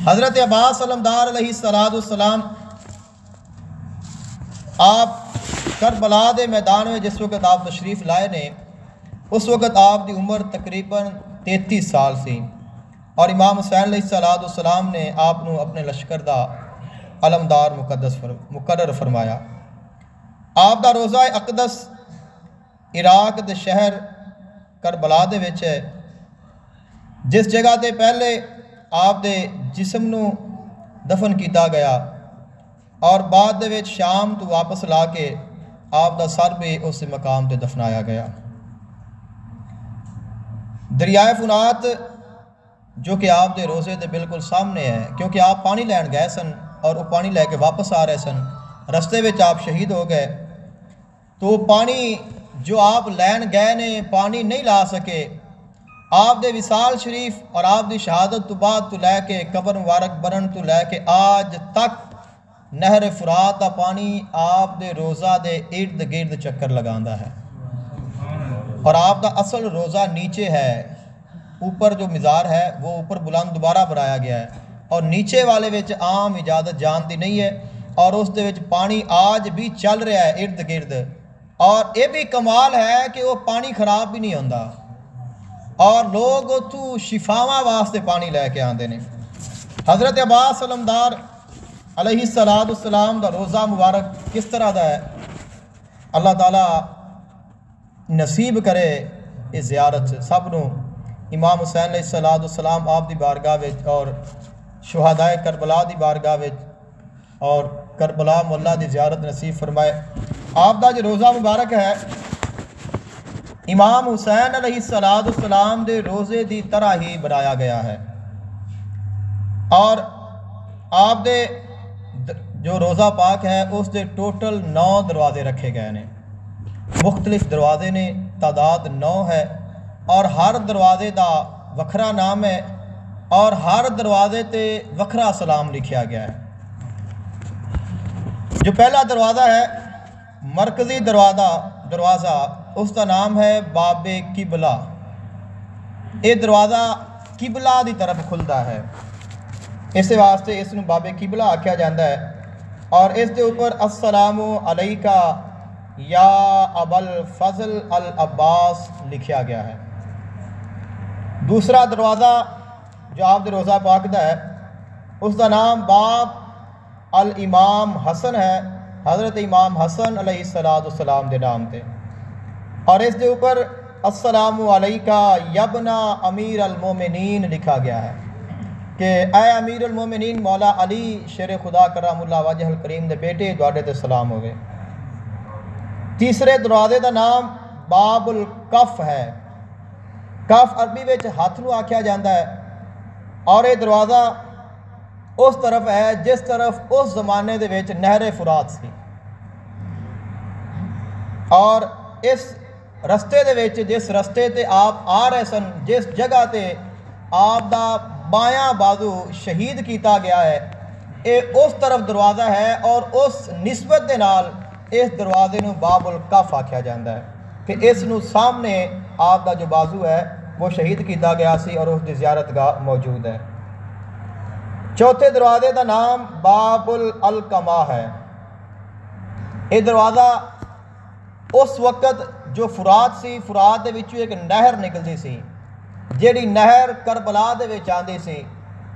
حضرت عباس علمدار علیہ السلام آپ کربلا دے میدان میں جس وقت آپ تشریف لائے نے اس وقت آپ دی عمر تقریباً 33 سال سی، اور امام حسین علیہ السلام نے آپ نو اپنے لشکر دا علمدار مقرر فرمایا۔ آپ دا روزہ اقدس عراق دے شہر کربلا دے وچ ہے، جس جگہ تے پہلے آپ دے جسم نو دفن کیتا گیا اور بعد دے وچ شام تو واپس لا کے آپ دا سر بھی اس مقام تے دفنایا گیا۔ دریائے فرات جو کہ آپ دے روزے دے بالکل سامنے ہے، کیونکہ آپ پانی لین گئے سن اور وہ پانی لے کے واپس آ رہے سن، رستے وچ آپ شہید ہو گئے، تو وہ پانی جو آپ لین گئے نے پانی نہیں لا سکے، آپ دے وصال شریف اور آپ دی شہادت تو بعد تو لے کے قبر مبارک بنن تو لے کے آج تک نہر فرات دا پانی آپ دے روزہ دے ارد گرد چکر لگاندا ہے، اور آپ دا اصل روزہ نیچے ہے، اوپر جو مزار ہے وہ اوپر بلند دوبارہ بنایا گیا ہے، اور نیچے والے وچ عام اجازت جان دی نہیں ہے، اور اس دے وچ پانی آج بھی چل رہا ہے ارد گرد، اور یہ بھی کمال ہے کہ وہ پانی خراب بھی نہیں ہوندا، اور لوگ اتوں شفاواں واسطے پانی لے کے آندے نے۔ حضرت عباس علمدار علیہ السلام دا روزہ مبارک کس طرح دا ہے، اللہ تعالیٰ نصیب کرے اس زیارت سب نو، امام حسین علیہ السلام آپ دی بارگاہ وچ اور شہدائے کربلا دی بارگاہ وچ اور کربلا مولا دی زیارت نصیب فرمائے۔ آپ دا جو روزہ مبارک ہے امام حسین علیہ السلام دے روزے دی طرح ہی بنایا گیا ہے، اور آپ دے جو روزہ پاک ہے اس دے ٹوٹل 9 دروازے رکھے گئے نے، مختلف دروازے نے، تعداد 9 ہے، اور ہر دروازے دا وکھرا نام ہے، اور ہر دروازے تے وکھرا سلام لکھیا گیا ہے۔ جو پہلا دروازہ ہے مرکزی دروازہ اس کا نام ہے باب قبلہ، یہ دروازہ قبلہ دی طرف کھلتا ہے، اس واسطے اس نو باب قبلہ آکھیا جاتا ہے، اور اس دے اوپر السلام علیکہ یا ابا الفضل العباس لکھیا گیا ہے۔ دوسرا دروازہ جو آپ دے روزہ پاک دا ہے اس کا نام باب الامام حسن ہے، حضرت امام حسن علیہ السلام دے نام تے، اور اس دے اوپر السلام علیکہ یبنا امیر المومنین لکھا گیا ہے کہ اے امیر المومنین مولا علی شیر خدا کرم اللہ وجہ الکریم دے بیٹے دوڑے تے سلام ہوئے۔ تیسرے دروازے دا نام باب الکف ہے، کف عربی وچ ہاتھ نو آکھیا جاتا ہے، اور یہ دروازہ اس طرف ہے جس طرف اس زمانے دے وچ نہر فرات سی، اور اس رستے دے وچ جس رستے تے آپ آ رہے سن، جس جگہ تے آپ دا بایاں بازو شہید کیتا گیا ہے، یہ اس طرف دروازہ ہے، اور اس نسبت دے نال اس دروازے نو باب الکف آکھیا جاتا ہے کہ اس نو سامنے آپ دا جو بازو ہے وہ شہید کیتا گیا سی اور اس دی زیارت گاہ موجود ہے۔ چوتھے دروازے دا نام باب العلقمہ ہے، یہ دروازہ اس وقت جو فرات سی، فرات دے وچوں ایک نہر نکلتی سی، جیڑی نہر کربلا دے وچ آندی سی،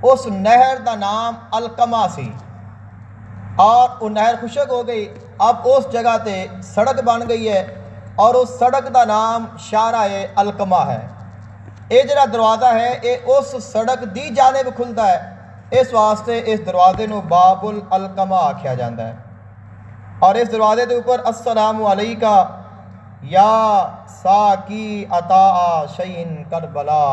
اس نہر دا نام علقمہ سی، اور وہ نہر خشک ہو گئی، اب اس جگہ تے سڑک بن گئی ہے، اور اس سڑک دا نام شارع علقمہ ہے۔ یہ جڑا دروازہ ہے یہ اس سڑک دی جانب کھلتا ہے، اس واسطے اس دروازے نو باب العلقمہ آکھیا جاتا ہے، اور اس دروازے دے اوپر السلام علیکہ یا ساکی عطاء شیئن کربلا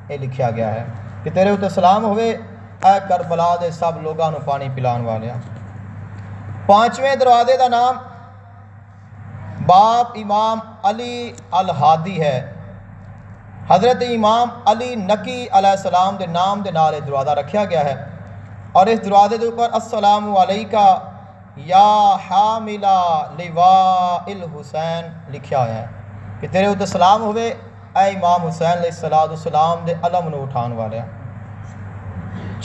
یہ لکھیا گیا ہے کہ تیرے اوتے سلام ہوئے اے کربلا دے سب لوگاں نو پانی پلان والیا۔ پانچویں دروازے دا نام باب امام علی الہادی ہے، حضرت امام علی نقی علیہ السلام دے نام دے نال دروازہ رکھیا گیا ہے، اور اس دروازے دے اوپر السلام علیکہ یا حاملہ لواء الحسین لکھیا ہوا ہے کہ تیرے اوتے سلام ہوئے اے امام حسین علیہ السلام دے علم نو اٹھان والے۔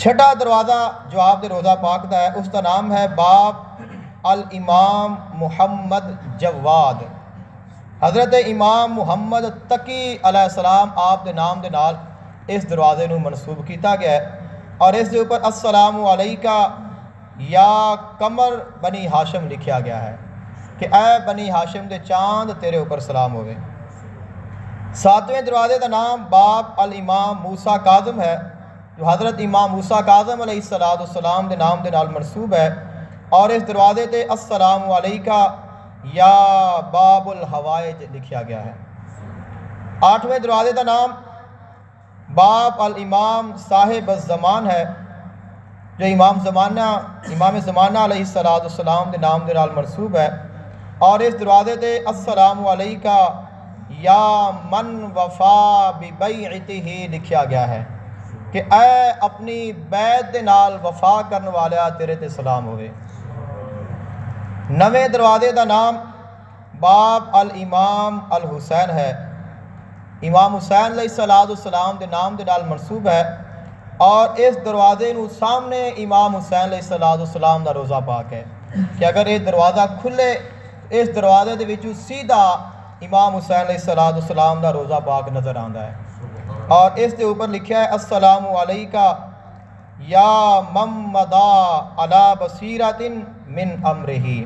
چھٹا دروازہ جو آپ دے روزہ پاک دا ہے اس کا نام ہے باب الامام محمد جواد۔ حضرت امام محمد تقی علیہ السلام آپ دے نام دے نال اس دروازے نو منسوب کیتا گیا ہے، اور اس دے اوپر السلام علیکہ یا قمر بنی ہاشم لکھیا گیا ہے کہ اے بنی ہاشم دے چاند تیرے اوپر سلام ہوئے۔ ساتویں دروازے کا نام باب الامام موسیٰ کاظم ہے، جو حضرت امام موسیٰ کاظم علیہ السلام دے نام دے نال منسوب ہے، اور اس دروازے تے السلام علیکہ یا باب الحوائج لکھیا گیا ہے۔ آٹھویں دروازے کا نام باب الامام صاحب الزمان ہے، جو امام زمانہ علیہ السلام دے نام دے نال منسوب ہے، اور اس دروازے تے السلام علیکہ یا من وفا ببیعتہ لکھیا گیا ہے کہ اے اپنی بیعت دے نال وفا کرن والا تیرے تے سلام ہوئے۔ نویں دروازے کا نام باب الامام الحسین ہے، امام حسین علیہ السلام دے نام دے نال منسوب ہے، اور اس دروازے نو سامنے امام حسین علیہ السلام دا روزہ پاک ہے کہ اگر یہ دروازہ کھلے اس دروازے دے وچوں سیدھا امام حسین علیہ السلام دا روزہ پاک نظر آندا ہے، اور اس دے اوپر لکھیا ہے السلام علیکہ یا من مضی علی بصیرۃ من امرہ۔